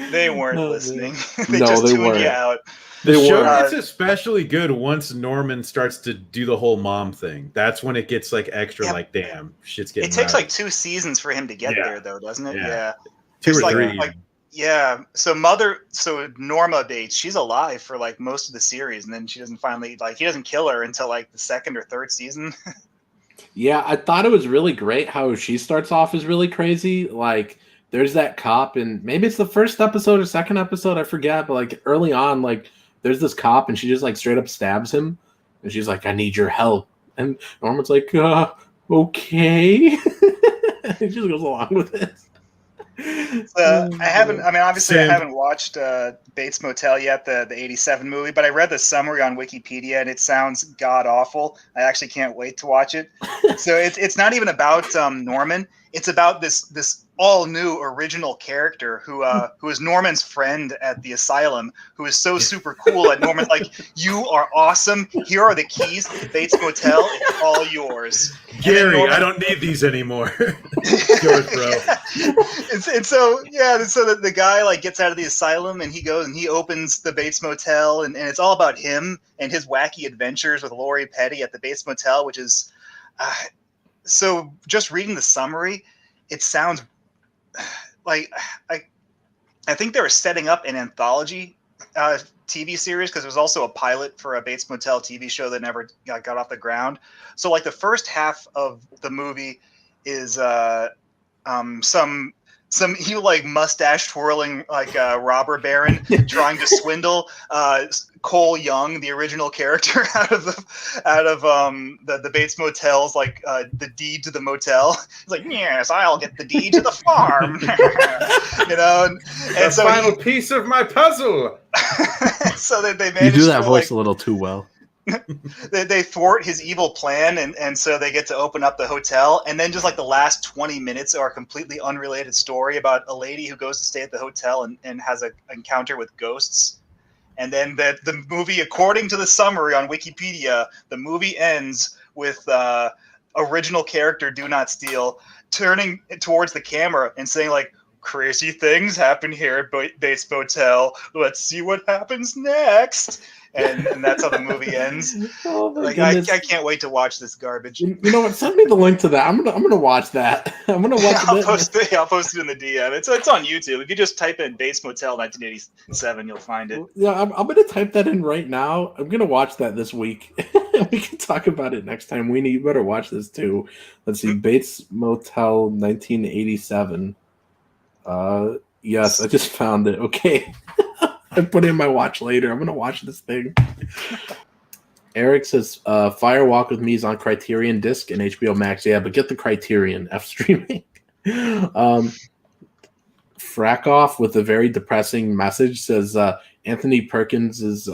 They weren't listening. They No, just they tuned weren't. you out. The show were. gets especially good once Norman starts to do the whole mom thing. That's when it gets like extra, Yeah. like, damn, shit's getting. It takes loud. like 2 seasons for him to get there, though, doesn't it? Yeah. 2 It's or like- 3. like- Yeah. So Norma Bates, she's alive for like most of the series, and then she doesn't finally he doesn't kill her until like the 2nd or 3rd season. Yeah, I thought it was really great how she starts off as really crazy. Like, there's that cop, and maybe it's the first episode or second episode, I forget, but like early on, like there's this cop, and she just like straight up stabs him, and she's like, "I need your help," and Norman's like, "Okay," and he just goes along with it. I haven't watched Bates Motel yet, the 87 movie, but I read the summary on Wikipedia and it sounds god awful. I actually can't wait to watch it. So it's not even about Norman. it's about this all new original character who is Norman's friend at the asylum, who is so super cool. And Norman's like, "You are awesome. Here are the keys to the Bates Motel. It's all yours." Gary, Norman, I don't need these anymore. Yours, bro. Yeah. And so the guy like gets out of the asylum and he goes and he opens the Bates Motel and it's all about him and his wacky adventures with Lori Petty at the Bates Motel, which is so just reading the summary, it sounds like I think they were setting up an anthology TV series because there was also a pilot for a Bates Motel TV show that never got off the ground. So like the first half of the movie is some he like mustache twirling like robber baron trying to swindle Cole Young, the original character, out of the Bates Motel's like the deed to the motel. He's like, "Yes, I'll get the deed to the farm." You know, and the so final piece of my puzzle. So that they You managed do that to, voice like, a little too well. they thwart his evil plan, and so they get to open up the hotel, and then just like the last 20 minutes are a completely unrelated story about a lady who goes to stay at the hotel and has an encounter with ghosts. And then the movie, according to the summary on Wikipedia, the movie ends with original character Do Not Steal turning towards the camera and saying like, "Crazy things happen here at Bates Motel. Let's see what happens next." And that's how the movie ends. Oh my Like goodness. I can't wait to watch this garbage. You know what? Send me the link to that. I'm gonna watch that. I'm gonna watch I'll it. post it. I'll post it in the DM. It's on YouTube. If you just type in Bates Motel 1987, you'll find it. Yeah, I'm gonna type that in right now. I'm gonna watch that this week. We can talk about it next time. You better watch this too. Let's see, Bates Motel 1987. Yes, I just found it. Okay. I put in my watch later. I'm gonna watch this thing. Eric says, Fire Walk with Me is on Criterion Disc and HBO Max. Yeah, but get the Criterion F streaming. Frackoff with a very depressing message says Anthony Perkins'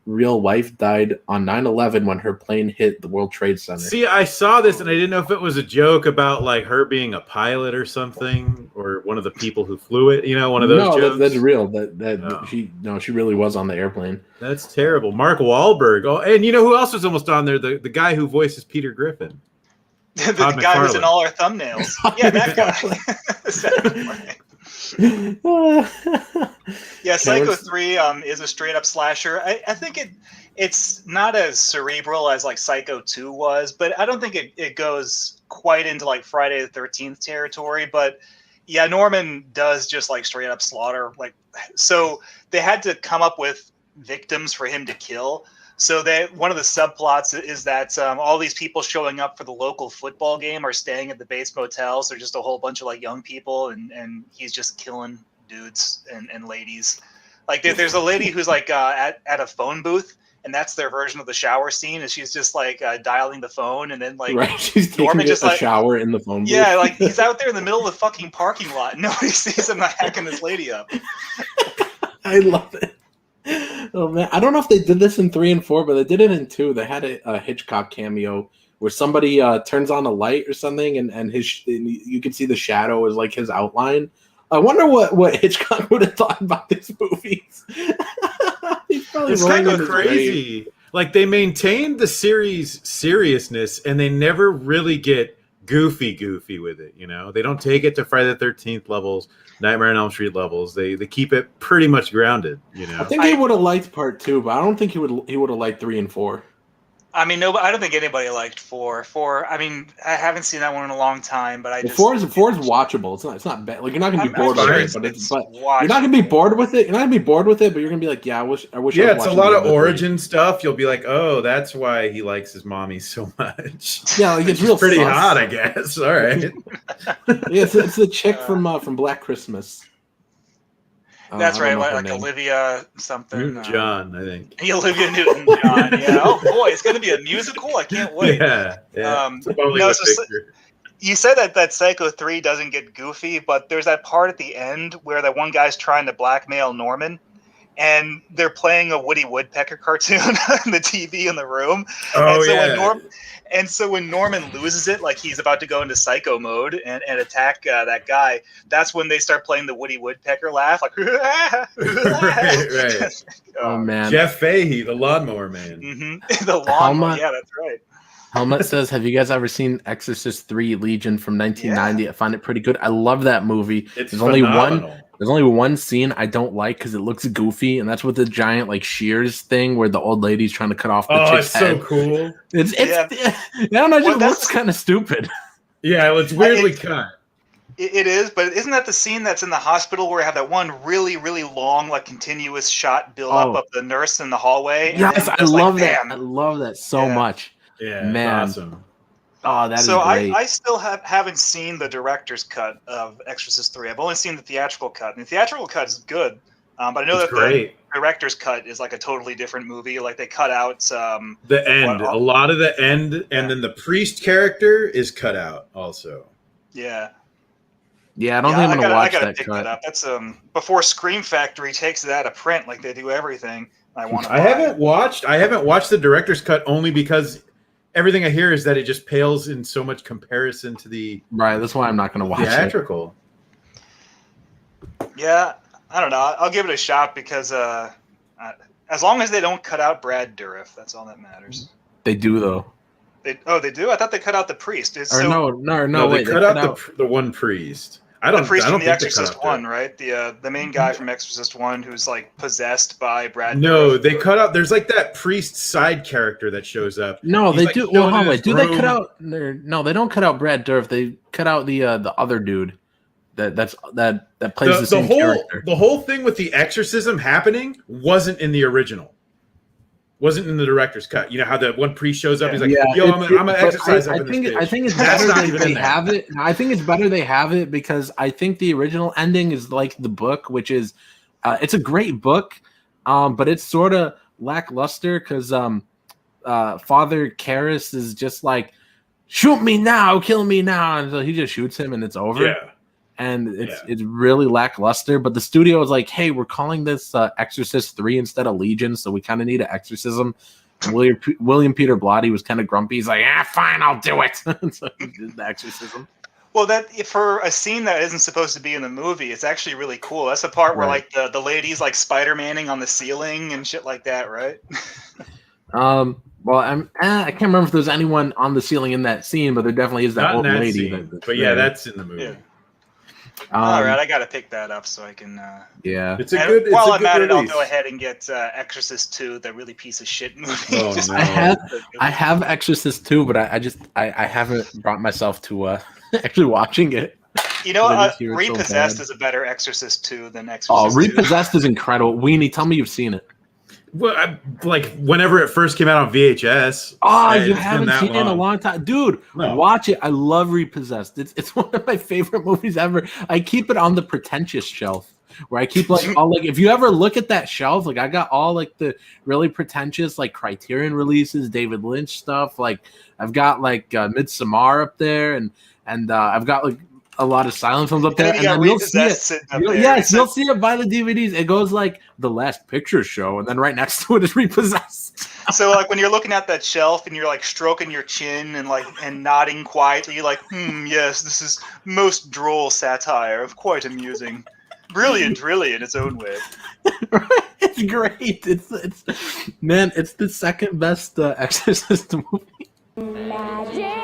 real wife died on 9/11 when her plane hit the World Trade Center. See, I saw this and I didn't know if it was a joke about like her being a pilot or something, or one of the people who flew it. You know, one of those jokes. That's real. She really was on the airplane. That's terrible. Mark Wahlberg. Oh, and you know who else was almost on there? The guy who voices Peter Griffin. The guy who's in all our thumbnails. Yeah, that guy. Yeah, Psycho 3 is a straight up slasher. I think it's not as cerebral as like Psycho 2 was, but I don't think it goes quite into like Friday the 13th territory. But yeah, Norman does just like straight up slaughter. Like, so they had to come up with victims for him to kill. So one of the subplots is that all these people showing up for the local football game are staying at the Bates Motels. They're just a whole bunch of like young people, and he's just killing dudes and ladies. Like there's a lady who's like at a phone booth, and that's their version of the shower scene. And she's just like dialing the phone, and then like right, she's Norman taking just a like shower in the phone booth. Yeah, like he's out there in the middle of the fucking parking lot. And nobody sees him hacking this lady up. I love it. Oh man, I don't know if they did this in 3 and 4, but they did it in 2. They had a Hitchcock cameo where somebody turns on a light or something, and you can see the shadow is like his outline. I wonder what Hitchcock would have thought about these movies. He's probably It's kind of crazy. Like they maintain the series seriousness, and they never really get goofy with it. You know, they don't take it to Friday the 13th levels, Nightmare on Elm Street levels. They keep it pretty much grounded. You know, I think he would have liked part 2, but I don't think he would have liked 3 and 4. I mean, no, I don't think anybody liked 4. 4. I mean, I haven't seen that one in a long time, but Four is watchable. It's not bad. Like you're not gonna be bored with it, but you're not gonna be bored with it. You're not gonna be bored with it, but you're gonna be like, yeah, I wish. Yeah, it's a lot of origin stuff. You'll be like, oh, that's why he likes his mommy so much. Yeah, like it's real pretty sus. hot, I guess. All right. Yeah, it's the chick from Black Christmas. That's right, like Olivia something. Newton-John, I think. Olivia Newton-John. Yeah. Oh boy, it's going to be a musical. I can't wait. Yeah. You said that Psycho 3 doesn't get goofy, but there's that part at the end where that one guy's trying to blackmail Norman, and they're playing a Woody Woodpecker cartoon on the TV in the room. Oh, and so yeah. when Norman loses it, like he's about to go into psycho mode and attack that guy, that's when they start playing the Woody Woodpecker laugh, like right. Oh man, Jeff Fahey, the lawnmower man. Mm-hmm. The lawnmower, yeah, that's right. Helmet says, "Have you guys ever seen Exorcist 3 Legion from 1990? Yeah. I find it pretty good. I love that movie. It's There's phenomenal. only one scene I don't like because it looks goofy, and that's with the giant like shears thing where the old lady's trying to cut off the chick's head. So cool. It's I don't know, it just looks kind of stupid. Yeah, it's weirdly cut. It is, but isn't that the scene that's in the hospital where you have that one really, really long, like continuous shot build up of the nurse in the hallway? Yes, I love that. I love that so much. Yeah, man, awesome. Oh, that is so great. I still haven't seen the director's cut of Exorcist 3. I've only seen the theatrical cut. And the theatrical cut is good, but I know that the director's cut is like a totally different movie. Like they cut out the end, a lot of the end, and then the priest character is cut out also. Yeah. Yeah, I don't think I'm gonna watch gotta that pick cut. that up. That's before Scream Factory takes it out of print, like they do everything. I haven't watched the director's cut only because everything I hear is that it just pales in so much comparison to the right. That's why I'm not going to watch theatrical. Yeah, I don't know. I'll give it a shot because as long as they don't cut out Brad Dourif, that's all that matters. They do though. They do. I thought they cut out the priest. No. They cut out the one priest. The priest from The Exorcist 1, right? The main guy from Exorcist 1 who's like possessed by Brad. No, they cut out. There's like that priest side character that shows up. No, they do. Well, wait, do they cut out? No, they don't cut out Brad Dourif. They cut out the other dude that plays the same character. The whole thing with the exorcism happening wasn't in the original. Wasn't in the director's cut. You know how the one priest shows up, he's like, "Yo, I'm gonna exercise up in this bitch." I think it's better they have it. I think it's better they have it because I think the original ending is like the book, which is it's a great book, but it's sort of lackluster because Father Karras is just like, "Shoot me now, kill me now," and so he just shoots him and it's over. Yeah. And it's really lackluster, but the studio is like, hey, we're calling this Exorcist 3 instead of Legion, so we kind of need an exorcism. And William Peter Blatty was kind of grumpy. He's like, fine, I'll do it. So he did the exorcism. Well, that for a scene that isn't supposed to be in the movie, it's actually really cool. That's the part where like the lady's like Spider-Manning on the ceiling and shit like that, right? Well, I can't remember if there's anyone on the ceiling in that scene, but there definitely is that old lady. But yeah, that's in the movie. Yeah. All right, I gotta pick that up so I can. Yeah, it's a good. While I'm at it, I'll go ahead and get Exorcist 2, that really piece of shit movie. Oh, no. I have Exorcist 2, but I haven't brought myself to actually watching it. You know, Repossessed is a better Exorcist 2 than Exorcist 2. Repossessed is incredible. Weenie, tell me you've seen it. Well, like whenever it first came out on VHS. Oh, you haven't seen it in a long time, dude. No. Watch it. I love Repossessed. It's one of my favorite movies ever. I keep it on the pretentious shelf where I keep like all like if you ever look at that shelf, like I got all like the really pretentious like Criterion releases, David Lynch stuff. Like I've got like Midsommar up there, and I've got like a lot of silent films up there, and then you'll see it. You'll see it by the DVDs. It goes like The Last Picture Show, and then right next to it is Repossessed. So like when you're looking at that shelf and you're like stroking your chin and nodding quietly, you're like, yes, this is most droll satire of quite amusing, brilliant, really, in its own way. It's great. It's the second best Exorcist movie. Magic.